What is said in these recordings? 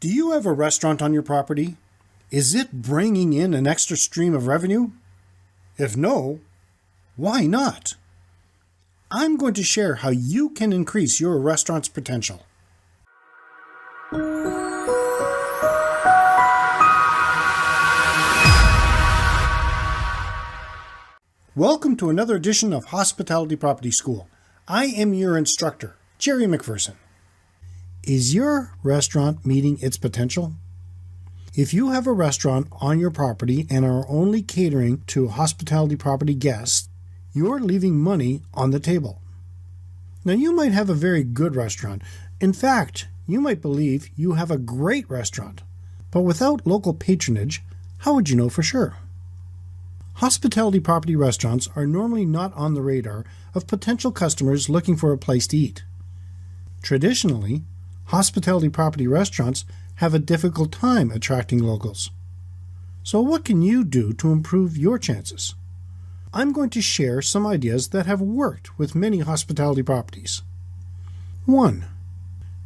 Do you have a restaurant on your property? Is it bringing in an extra stream of revenue? If no, why not? I'm going to share how you can increase your restaurant's potential. Welcome to another edition of Hospitality Property School. I am your instructor, Gerry MacPherson. Is your restaurant meeting its potential? If you have a restaurant on your property and are only catering to hospitality property guests, you're leaving money on the table. Now, you might have a very good restaurant. In fact, you might believe you have a great restaurant. But without local patronage, how would you know for sure? Hospitality property restaurants are normally not on the radar of potential customers looking for a place to eat. Traditionally, hospitality property restaurants have a difficult time attracting locals. So what can you do to improve your chances? I'm going to share some ideas that have worked with many hospitality properties. 1.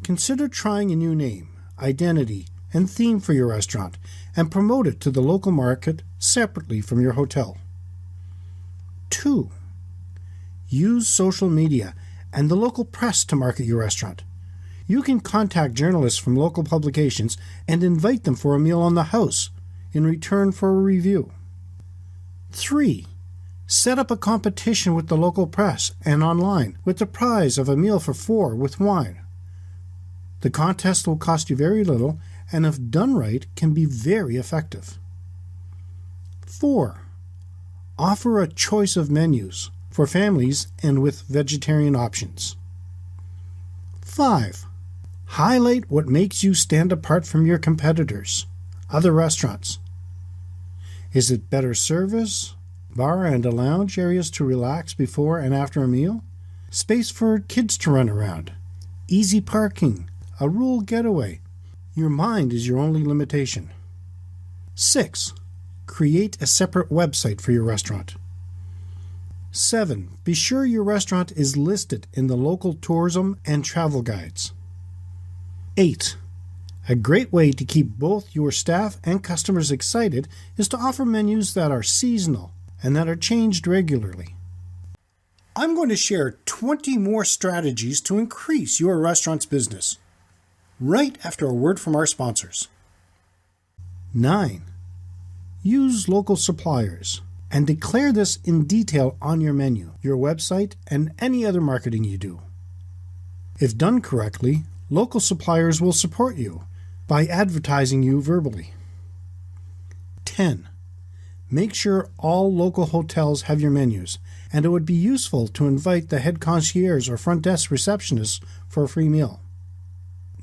Consider trying a new name, identity, and theme for your restaurant and promote it to the local market separately from your hotel. 2. Use social media and the local press to market your restaurant. You can contact journalists from local publications and invite them for a meal on the house in return for a review. 3. Set up a competition with the local press and online with the prize of a meal for 4 with wine. The contest will cost you very little and, if done right, can be very effective. 4. Offer a choice of menus for families and with vegetarian options. 5. Highlight what makes you stand apart from your competitors, other restaurants. Is it better service, bar and a lounge areas to relax before and after a meal, space for kids to run around, easy parking, a rural getaway? Your mind is your only limitation. 6. Create a separate website for your restaurant. 7. Be sure your restaurant is listed in the local tourism and travel guides. 8. A great way to keep both your staff and customers excited is to offer menus that are seasonal and that are changed regularly. I'm going to share 20 more strategies to increase your restaurant's business, right after a word from our sponsors. 9. Use local suppliers and declare this in detail on your menu, your website, and any other marketing you do. If done correctly, local suppliers will support you by advertising you verbally. 10. Make sure all local hotels have your menus, and it would be useful to invite the head concierge or front desk receptionist for a free meal.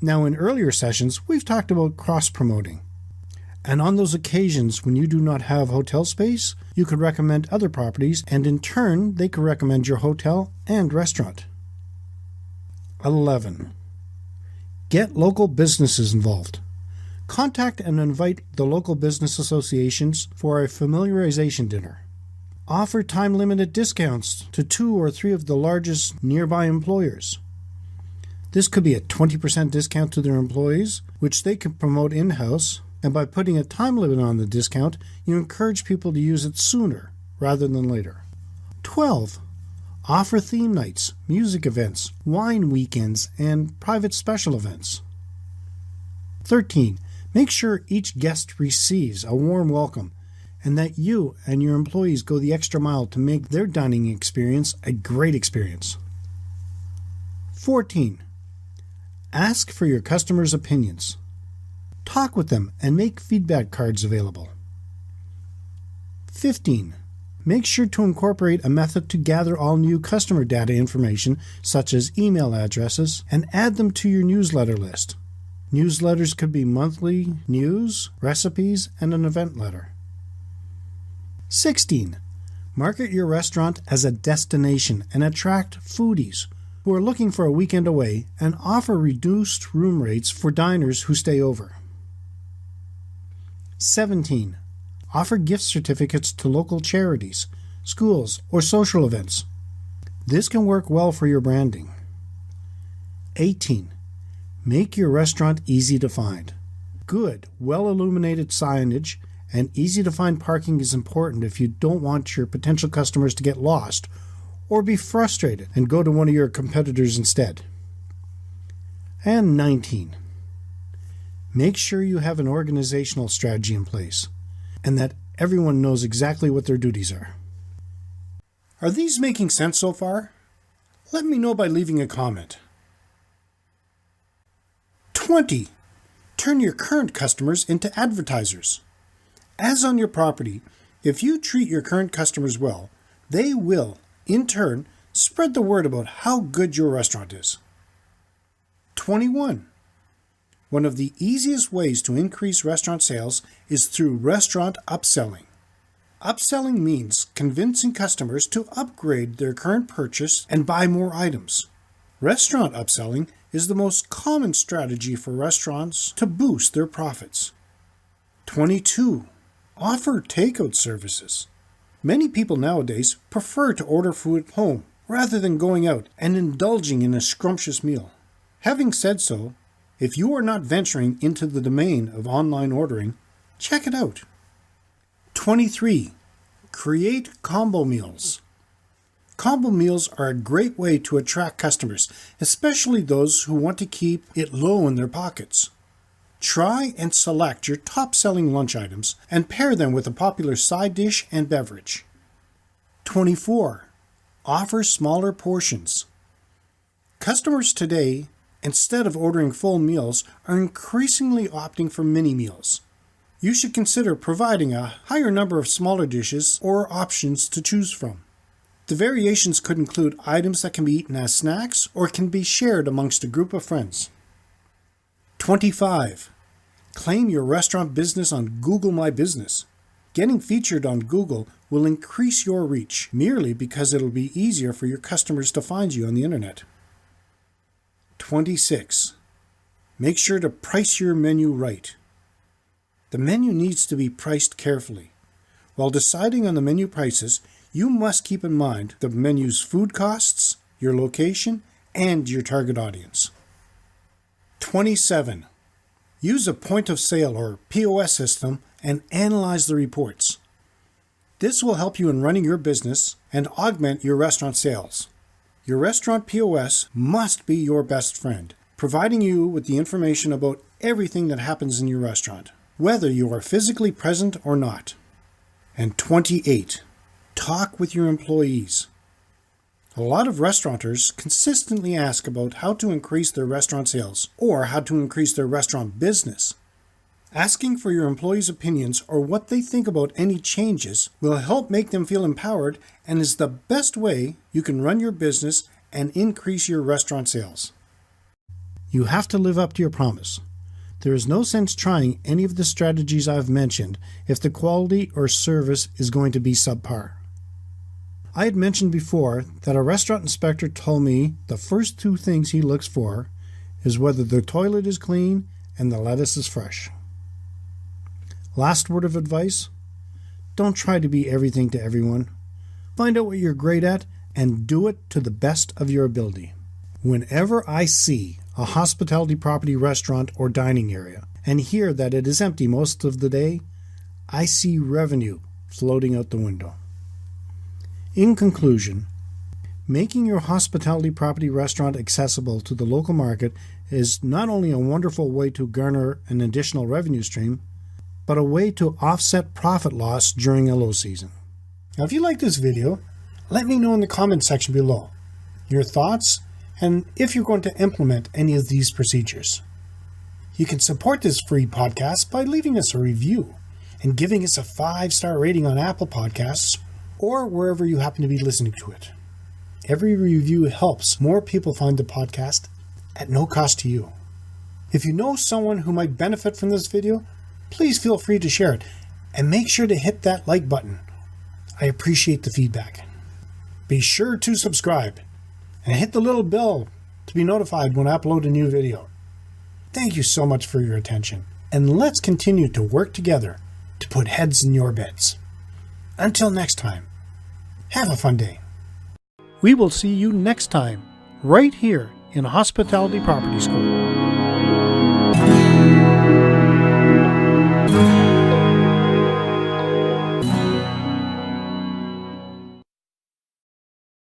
Now, in earlier sessions, we've talked about cross-promoting. And on those occasions when you do not have hotel space, you could recommend other properties, and in turn, they could recommend your hotel and restaurant. 11. Get local businesses involved. Contact and invite the local business associations for a familiarization dinner. Offer time-limited discounts to 2 or 3 of the largest nearby employers. This could be a 20% discount to their employees, which they can promote in-house, and by putting a time limit on the discount, you encourage people to use it sooner rather than later. 12. Offer theme nights, music events, wine weekends, and private special events. 13. Make sure each guest receives a warm welcome and that you and your employees go the extra mile to make their dining experience a great experience. 14. Ask for your customers' opinions. Talk with them and make feedback cards available. 15. Make sure to incorporate a method to gather all new customer data information, such as email addresses, and add them to your newsletter list. Newsletters could be monthly news, recipes, and an event letter. 16. Market your restaurant as a destination and attract foodies who are looking for a weekend away, and offer reduced room rates for diners who stay over. 17. Offer gift certificates to local charities, schools, or social events. This can work well for your branding. 18. Make your restaurant easy to find. Good, well-illuminated signage and easy-to-find parking is important if you don't want your potential customers to get lost or be frustrated and go to one of your competitors instead. And 19. Make sure you have an organizational strategy in place and that everyone knows exactly what their duties are. Are these making sense so far? Let me know by leaving a comment. 20. Turn your current customers into advertisers. As on your property, if you treat your current customers well, they will, in turn, spread the word about how good your restaurant is. 21. One of the easiest ways to increase restaurant sales is through restaurant upselling. Upselling means convincing customers to upgrade their current purchase and buy more items. Restaurant upselling is the most common strategy for restaurants to boost their profits. 22. Offer takeout services. Many people nowadays prefer to order food at home rather than going out and indulging in a scrumptious meal. Having said so, if you are not venturing into the domain of online ordering, check it out. 23. Create combo meals. Combo meals are a great way to attract customers, especially those who want to keep it low in their pockets. Try and select your top-selling lunch items and pair them with a popular side dish and beverage. 24. Offer smaller portions. Customers today, instead of ordering full meals, are increasingly opting for mini meals. You should consider providing a higher number of smaller dishes or options to choose from. The variations could include items that can be eaten as snacks or can be shared amongst a group of friends. 25. Claim your restaurant business on Google My Business. Getting featured on Google will increase your reach merely because it'll be easier for your customers to find you on the internet. 26. Make sure to price your menu right. The menu needs to be priced carefully. While deciding on the menu prices, you must keep in mind the menu's food costs, your location, and your target audience. 27. Use a point of sale or POS system and analyze the reports. This will help you in running your business and augment your restaurant sales. Your restaurant POS must be your best friend, providing you with the information about everything that happens in your restaurant, whether you are physically present or not. And 28. Talk with your employees. A lot of restaurateurs consistently ask about how to increase their restaurant sales or how to increase their restaurant business. Asking for your employees' opinions or what they think about any changes will help make them feel empowered and is the best way you can run your business and increase your restaurant sales. You have to live up to your promise. There is no sense trying any of the strategies I've mentioned if the quality or service is going to be subpar. I had mentioned before that a restaurant inspector told me the first two things he looks for is whether the toilet is clean and the lettuce is fresh. Last word of advice: don't try to be everything to everyone. Find out what you're great at and do it to the best of your ability. Whenever I see a hospitality property restaurant or dining area and hear that it is empty most of the day, I see revenue floating out the window. In conclusion, making your hospitality property restaurant accessible to the local market is not only a wonderful way to garner an additional revenue stream, but a way to offset profit loss during a low season. Now, if you like this video, let me know in the comment section below your thoughts and if you're going to implement any of these procedures. You can support this free podcast by leaving us a review and giving us a 5-star rating on Apple Podcasts or wherever you happen to be listening to it. Every review helps more people find the podcast at no cost to you. If you know someone who might benefit from this video, please feel free to share it and make sure to hit that like button. I appreciate the feedback. Be sure to subscribe and hit the little bell to be notified when I upload a new video. Thank you so much for your attention, and let's continue to work together to put heads in your beds. Until next time, have a fun day. We will see you next time, right here in Hospitality Property School.